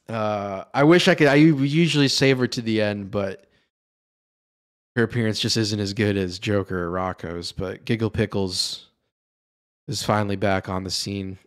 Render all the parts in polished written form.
I wish I could. I usually save her to the end, but her appearance just isn't as good as Joker or Rocco's. But Gigglepickles is finally back on the scene.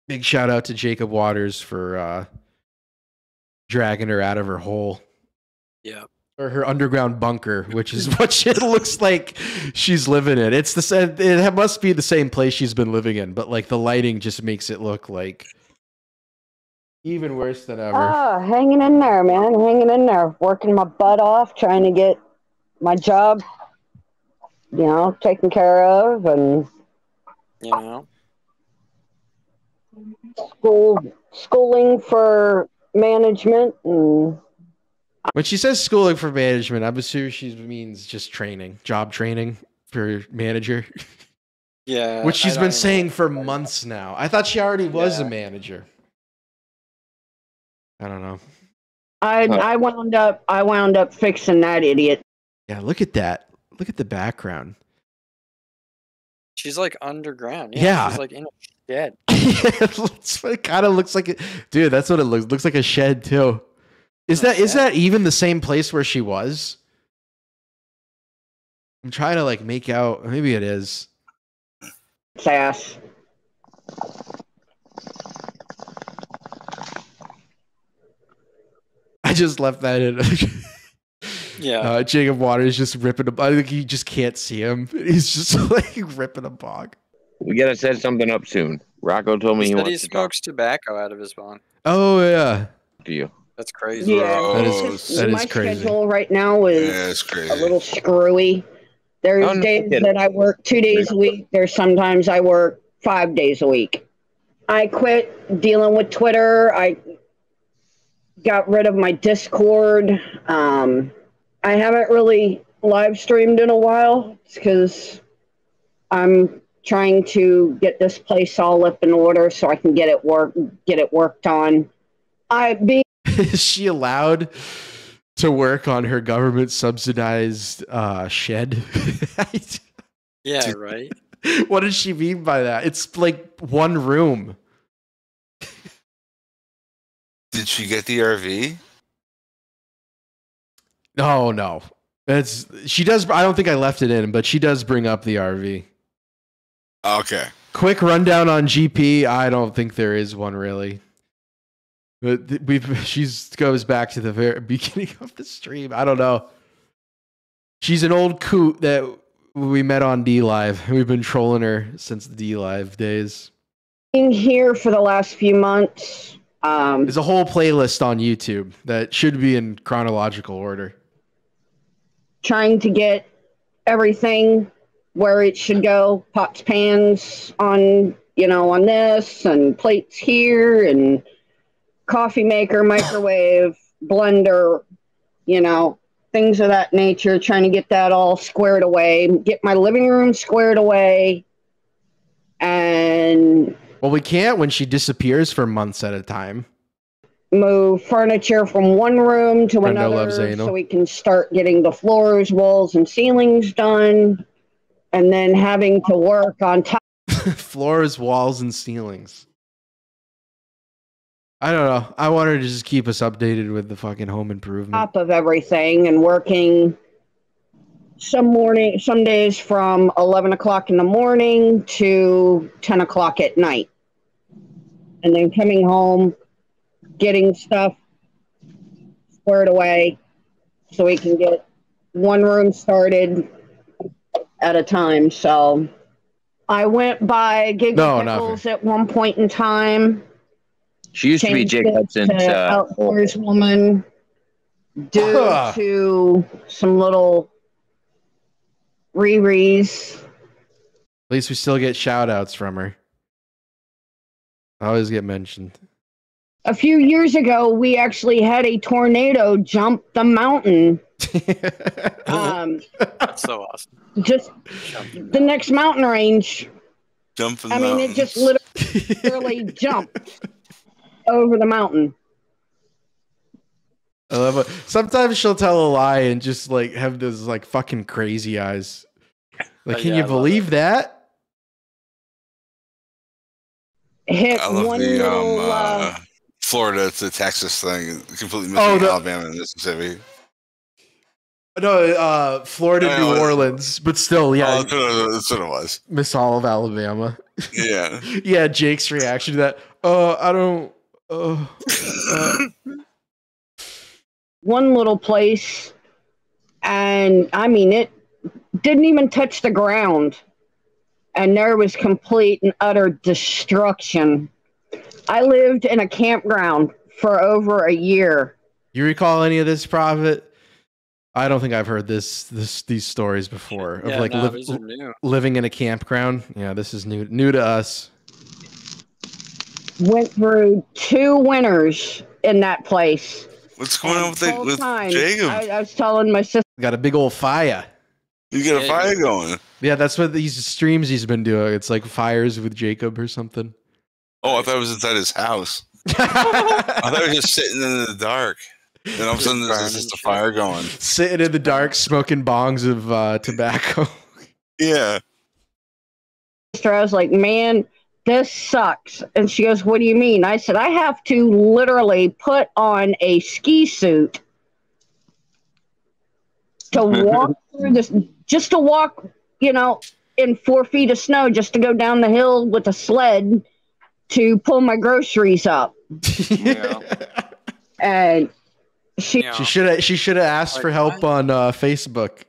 Big shout out to Jacob Waters for dragging her out of her hole. Yeah. Or her underground bunker, which is what she looks like she's living in. It's the same. It must be the same place she's been living in, but like the lighting just makes it look like even worse than ever. Hanging in there, man. Hanging in there. Working my butt off, trying to get my job, taken care of, and schooling for management. And when she says schooling for management, I'm assuming she means just training, job training for manager. Yeah. Which she's been saying for months now. I thought she already was a manager. I don't know. I wound up fixing that idiot. Yeah, look at that. Look at the background. She's like underground. Yeah. She's like in a shed. It kind of looks like it. Dude, that's what it looks. Looks like a shed too. Is that even the same place where she was? I'm trying to like make out. Maybe it is. Sass. I just left that in. Yeah. Jacob Waters just ripping a. I think you just can't see him. He's just like ripping a bog. We gotta set something up soon. Rocco told me he smokes tobacco out of his bong. Oh yeah. To you. That's crazy. Yeah, that is my crazy. schedule right now is a little screwy. There's days that I work 2 days a week. There's sometimes I work 5 days a week. I quit dealing with Twitter. I got rid of my Discord. I haven't really live streamed in a while because I'm trying to get this place all up in order so I can get it worked on. Is she allowed to work on her government subsidized shed? Yeah, right. What does she mean by that? It's like one room. Did she get the RV? No. She does. I don't think I left it in, but she does bring up the RV. Okay. Quick rundown on GP. I don't think there is one really. But she goes back to the very beginning of the stream. I don't know. She's an old coot that we met on D Live. We've been trolling her since the D Live days. Been here for the last few months. There's a whole playlist on YouTube that should be in chronological order. Trying to get everything where it should go. Pots, pans on this, and plates here, and coffee maker, microwave, blender, things of that nature. Trying to get that all squared away. Get my living room squared away. And well, we can't when she disappears for months at a time. Move furniture from one room to another so we can start getting the floors, walls, and ceilings done. And then having to work on top. Floors, walls, and ceilings. I don't know. I want her to just keep us updated with the fucking home improvement. Top of everything, and working some days from 11 o'clock in the morning to 10 o'clock at night. And then coming home, getting stuff squared away so we can get one room started at a time. So I went by Gigglepickles at one point in time. She used to be Jacob since Outdoors Woman, due to some little Riri's. At least we still get shout outs from her. I always get mentioned. A few years ago, we actually had a tornado jump the mountain. That's so awesome. Just the next mountain range. Jumping it just literally jumped over the mountain. I love it. Sometimes she'll tell a lie and just like have those like fucking crazy eyes. Like, can you believe that? Hit I love one little Florida to Texas thing. Completely missing Alabama and Mississippi. No, Florida, New Orleans, but still, yeah. That's what it was. Miss all of Alabama. Yeah. Yeah, Jake's reaction to that. I don't. One little place, and I mean, it didn't even touch the ground, and there was complete and utter destruction. I lived in a campground for over a year. You recall any of this, Prophet? I don't think I've heard these stories before of like living in a campground. Yeah, this is new to us. Went through 2 winters in that place. What's going on with Jacob? I was telling my sister. Got a big old fire. You got a fire going. Yeah, that's what these streams he's been doing. It's like fires with Jacob or something. Oh, I thought it was inside his house. I thought he was just sitting in the dark. And all of a sudden, there's just a fire going. Sitting in the dark, smoking bongs of tobacco. Yeah. I was like, man, this sucks. And she goes, what do you mean? I said, I have to literally put on a ski suit to walk through this, just to walk, in 4 feet of snow, just to go down the hill with a sled to pull my groceries up. Yeah. And she should have asked for help on Facebook.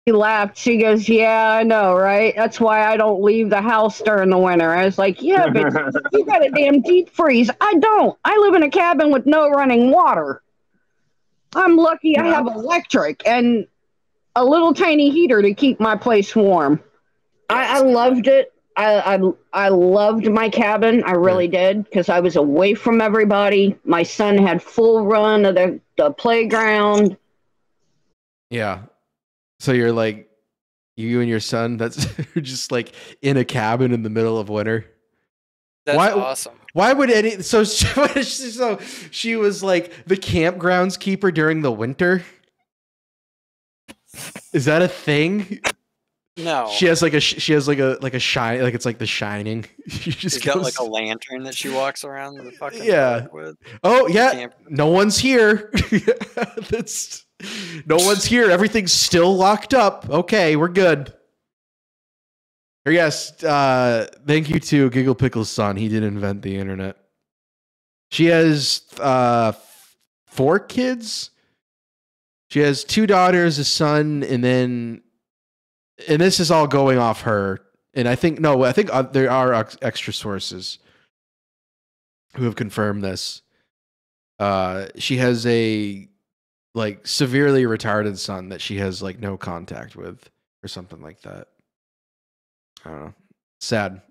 She laughed. She goes, yeah, I know, right? That's why I don't leave the house during the winter. I was like, yeah, but you got a damn deep freeze. I don't. I live in a cabin with no running water. I'm lucky I have electric and a little tiny heater to keep my place warm. I loved it. I loved my cabin. I really did, because I was away from everybody. My son had full run of the playground. Yeah. So you're like, you and your son, that's just like in a cabin in the middle of winter. That's awesome. Why would so she was like the campgrounds keeper during the winter? Is that a thing? No. She has like a shine, like it's like The Shining. She's got like a lantern that she walks around the fucking park with. Oh yeah. No one's here. No one's here. Everything's still locked up. Okay, we're good. Or yes, thank you to Gigglepickles' son. He did invent the internet. She has 4 kids. She has 2 daughters, a son, and this is all going off her. And I think there are extra sources who have confirmed this. She has a severely retarded son that she has no contact with or something like that. I don't know. Sad.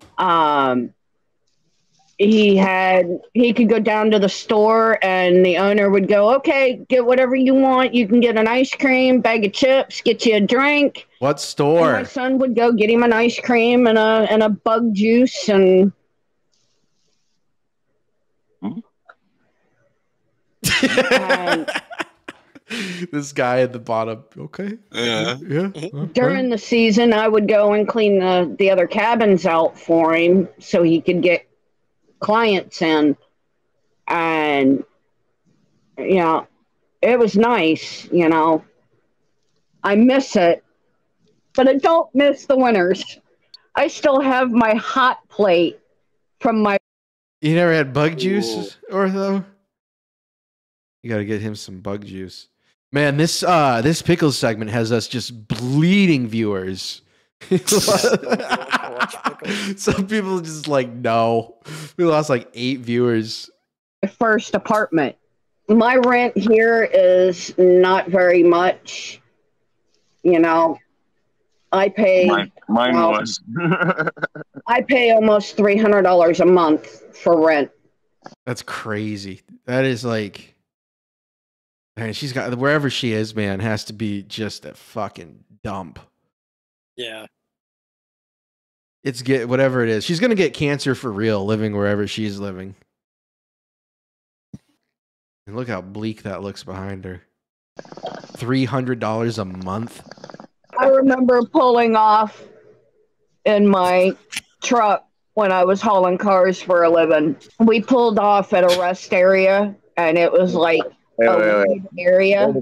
He could go down to the store and the owner would go, okay, get whatever you want. You can get an ice cream, bag of chips, get you a drink. What store? And my son would go get him an ice cream and a bug juice and this guy at the bottom. Okay. Yeah. During the season, I would go and clean the other cabins out for him so he could get clients in. And, it was nice, I miss it, but I don't miss the winters. I still have my hot plate from my... You never had bug juice, Ortho? You got to get him some bug juice. Man, this pickles segment has us just bleeding viewers. Some people just no. We lost 8 viewers. My first apartment. My rent here is not very much. I pay... Mine was. I pay almost $300 a month for rent. That's crazy. That is man, she's got, wherever she is, man, has to be just a fucking dump. Yeah. Whatever it is. She's going to get cancer for real living wherever she's living. And look how bleak that looks behind her. $300 a month. I remember pulling off in my truck when I was hauling cars for a living. We pulled off at a rest area, and it was like a weed area.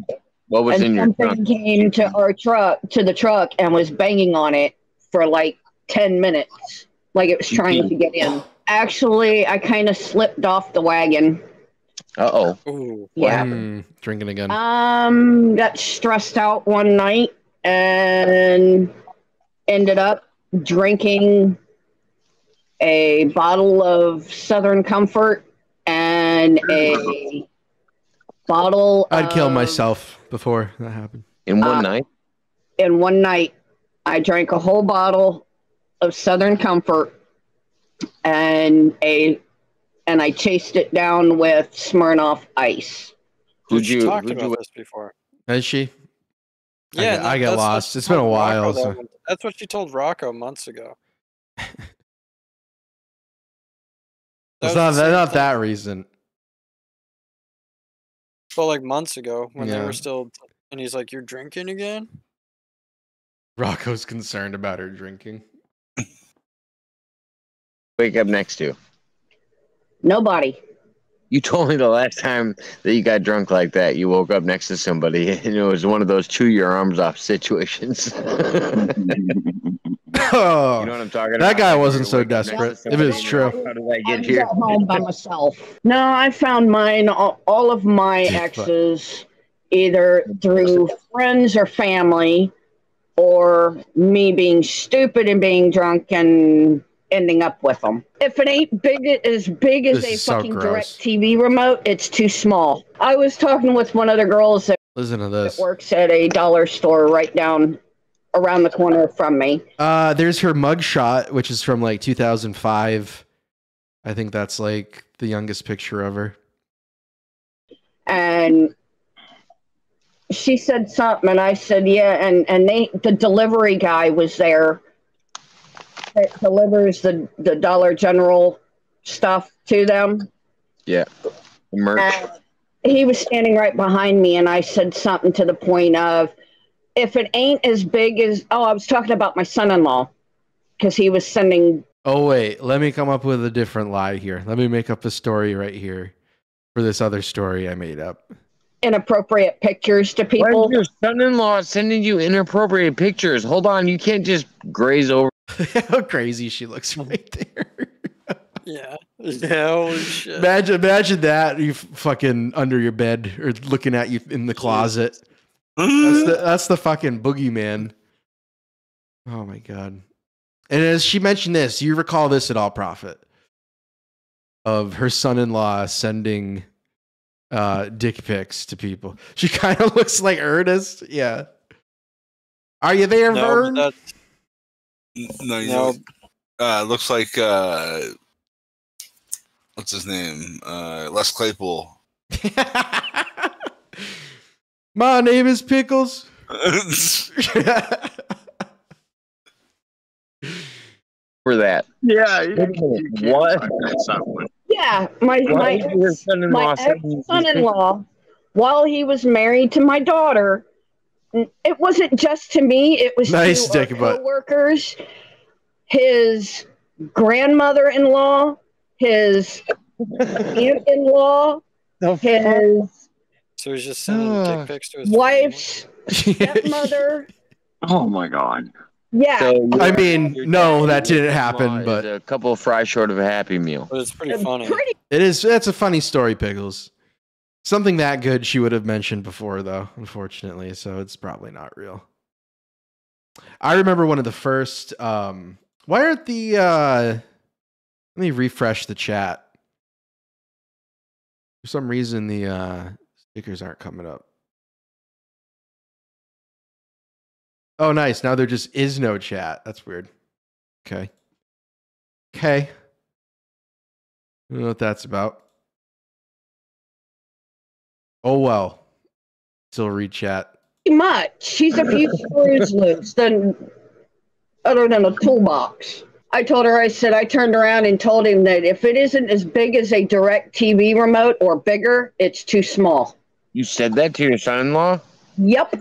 What was in your trunk? Something came to the truck, and was banging on it for like 10 minutes, like it was trying to get in. Actually, I kind of slipped off the wagon. Uh-oh. Yeah. Drinking again. Got stressed out one night and ended up drinking a bottle of Southern Comfort and a bottle I'd kill myself before that happened. In one night? In one night, I drank a whole bottle of Southern Comfort and I chased it down with Smirnoff Ice. Who'd talked about this before? Is she? Yeah, I got lost. It's been a while. That's what she told Rocco months ago. It's not that recent. Well, like months ago when they were still, and he's like, "You're drinking again?" Rocco's concerned about her drinking. Wake up next to? Nobody. You told me the last time that you got drunk like that, you woke up next to somebody, and it was one of those chew your arms off situations. Oh, you know what I'm talking about? That guy wasn't so desperate. If it was true. How did I get I was here? at home by myself. No, I found mine, all of my exes, either through friends or family, or me being stupid and being drunk and ending up with them. If it ain't as big as a fucking direct TV remote, it's too small. I was talking with one of the girls that works at a dollar store right down around the corner from me. There's her mugshot, which is from like 2005. I think that's like the youngest picture of her. And she said something, and I said, yeah, and the delivery guy was there that delivers the Dollar General stuff to them. Yeah. The merch. He was standing right behind me, and I said something to the point of, if it ain't as big as... Oh, I was talking about my son-in-law, because he was sending... Oh, wait. Let me come up with a different lie here. Let me make up a story right here for this other story I made up. Inappropriate pictures to people. Why is your son-in-law sending you inappropriate pictures? Hold on, you can't just graze over. How crazy she looks right there. Yeah. Holy shit. Imagine that, you fucking under your bed or looking at you in the closet. That's the fucking boogeyman. Oh my god. And as she mentioned this, you recall this at all, Prophet? Of her son-in-law sending dick pics to people. She kind of looks like Ernest. Yeah. Are you there, Vern? No. Looks like what's his name? Les Claypool. My name is Pickles. For that. Yeah. What? Yeah, my ex-son-in-law, while he was married to my daughter, it wasn't just to me, it was nice to our co-workers, his grandmother-in-law, his aunt-in-law, his so he's just sending dick pics to his wife's stepmother. Oh my god. Yeah. So, I mean, no, that didn't happen, but a couple of fries short of a Happy Meal. But it's pretty funny. It is. That's a funny story, Pickles. Something that good she would have mentioned before, though, unfortunately. So it's probably not real. I remember one of the first. Why aren't the? Let me refresh the chat. For some reason, the stickers aren't coming up. Oh, nice. Now there just is no chat. That's weird. Okay. I don't know what that's about. Oh, well. Still read chat. Much. She's a few screws loose other than a toolbox. I told her, I said, I turned around and told him that if it isn't as big as a direct TV remote or bigger, it's too small. You said that to your son-in-law? Yep.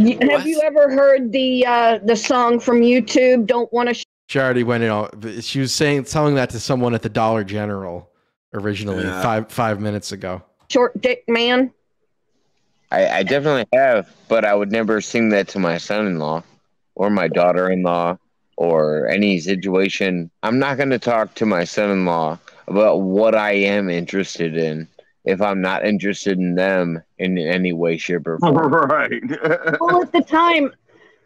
Have you ever heard the song from YouTube, Don't Want to She already went in. She was telling that to someone at the Dollar General originally 5 minutes ago. Short dick man. I definitely have, but I would never sing that to my son-in-law or my daughter-in-law or any situation. I'm not going to talk to my son-in-law about what I am interested in if I'm not interested in them in any way, shape, or form. Right. Well,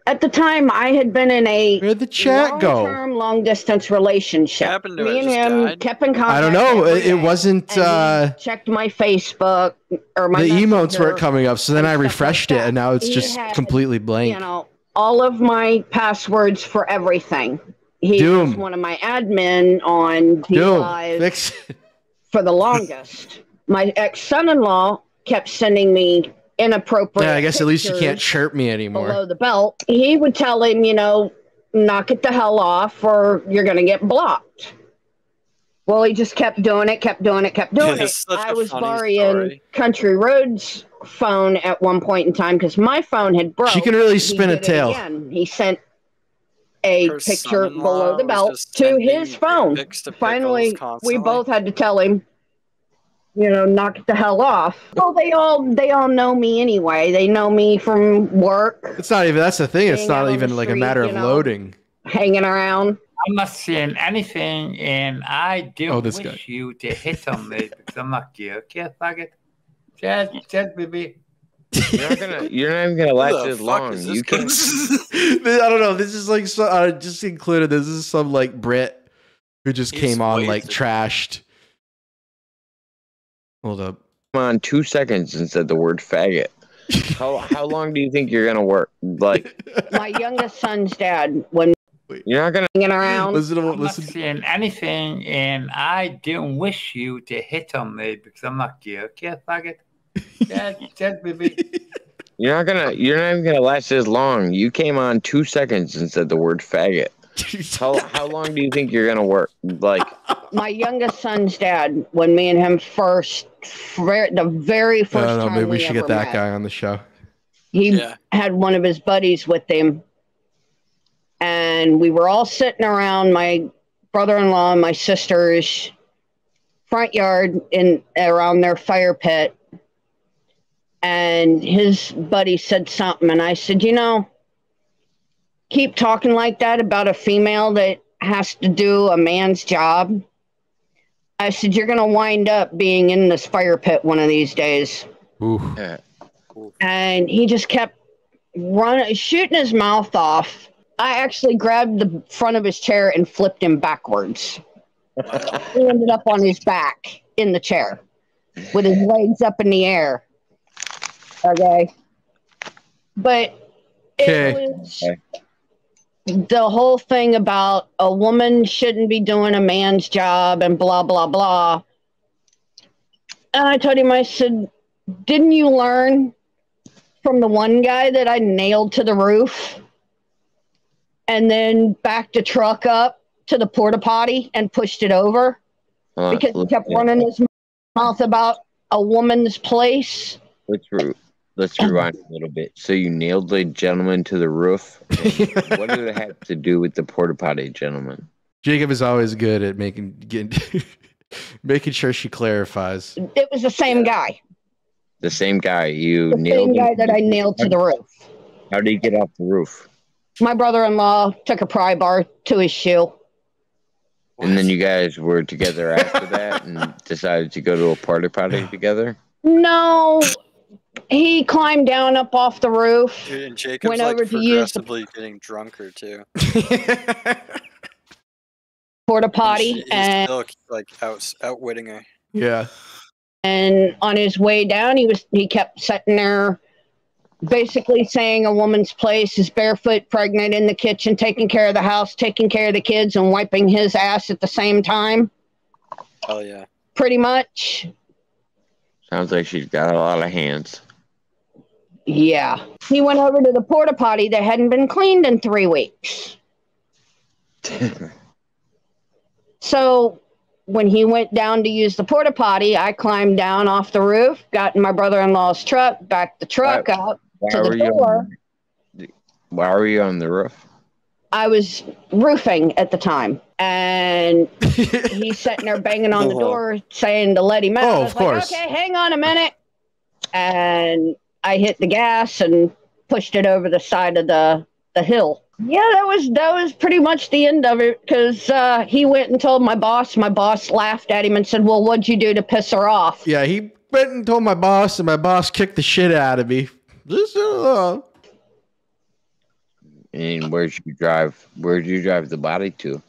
at the time, I had been in a Where'd the chat go? long-term, long-distance relationship. Me and him kept in contact. I don't know. It wasn't. Checked my Facebook or my. The emotes weren't coming up, so then I refreshed it, and now it's just completely blank. You know, all of my passwords for everything. He was one of my admin on DLive for the longest. My ex-son-in-law kept sending me inappropriate. Yeah, I guess at least you can't chirp me anymore. Below the belt. He would tell him, you know, knock it the hell off or you're going to get blocked. Well, he just kept doing it. I was borrowing Country Road's phone at one point in time because my phone had broke. She can really spin a tail. He sent a picture below the belt to his phone. Finally, we both had to tell him, you know, knock it the hell off. Well, they all know me anyway. They know me from work. It's not even, that's the thing. It's not even like a matter of loading. Hanging around. I'm not saying anything, and I do wish you to hit on me because I'm not guilty. Okay, fuck it. Just baby. You're not even gonna last as long. You can. I don't know. This is like I just included. This is some like Brit who just came on like trashed. Hold up. Come on, 2 seconds and said the word faggot. How long do you think you're gonna work? Like my youngest son's dad. When you're not gonna hanging around. I'm not saying anything, and I didn't wish you to hit on me because I'm not guilty. Okay, fuck it. Just baby. You're not even gonna last as long. You came on 2 seconds and said the word faggot. How long do you think you're gonna work? Like my youngest son's dad, when me and him the very first time. I don't know. Maybe we should get that guy on the show. He had one of his buddies with him, and we were all sitting around my brother-in-law and my sister's front yard around their fire pit. And his buddy said something, and I said, you know, keep talking like that about a female that has to do a man's job. I said, you're going to wind up being in this fire pit one of these days. Ooh. And he just kept shooting his mouth off. I actually grabbed the front of his chair and flipped him backwards. He ended up on his back in the chair with his legs up in the air. Okay. But it was the whole thing about a woman shouldn't be doing a man's job and blah, blah, blah. And I told him, I said, didn't you learn from the one guy that I nailed to the roof and then backed the truck up to the porta potty and pushed it over because he kept running his mouth about a woman's place? Let's rewind a little bit. So you nailed the gentleman to the roof. What did it have to do with the porta potty gentleman? Jacob is always good at making sure she clarifies. It was the same guy. The same guy the same guy that I nailed to the roof. How did he get off the roof? My brother-in-law took a pry bar to his shoe. And then you guys were together after that and decided to go to a porta potty together? No. He climbed down up off the roof. Dude, and Jacob's went over to progressively getting drunker too. Porta potty, he's and still like outwitting her. Yeah. And on his way down, he kept sitting there, basically saying a woman's place is barefoot, pregnant, in the kitchen, taking care of the house, taking care of the kids, and wiping his ass at the same time. Oh yeah. Pretty much. Sounds like she's got a lot of hands. Yeah. He went over to the porta potty that hadn't been cleaned in 3 weeks. So when he went down to use the porta potty, I climbed down off the roof, got in my brother-in-law's truck, backed the truck up to the door. Why were you on the roof? I was roofing at the time, and he's sitting there banging on the door saying to let him out. Oh, of course. Like, okay, hang on a minute. And I hit the gas and pushed it over the side of the hill. Yeah, that was pretty much the end of it, because he went and told my boss. My boss laughed at him and said, well, what'd you do to piss her off? Yeah, he went and told my boss, and my boss kicked the shit out of me. And where'd you drive the body to?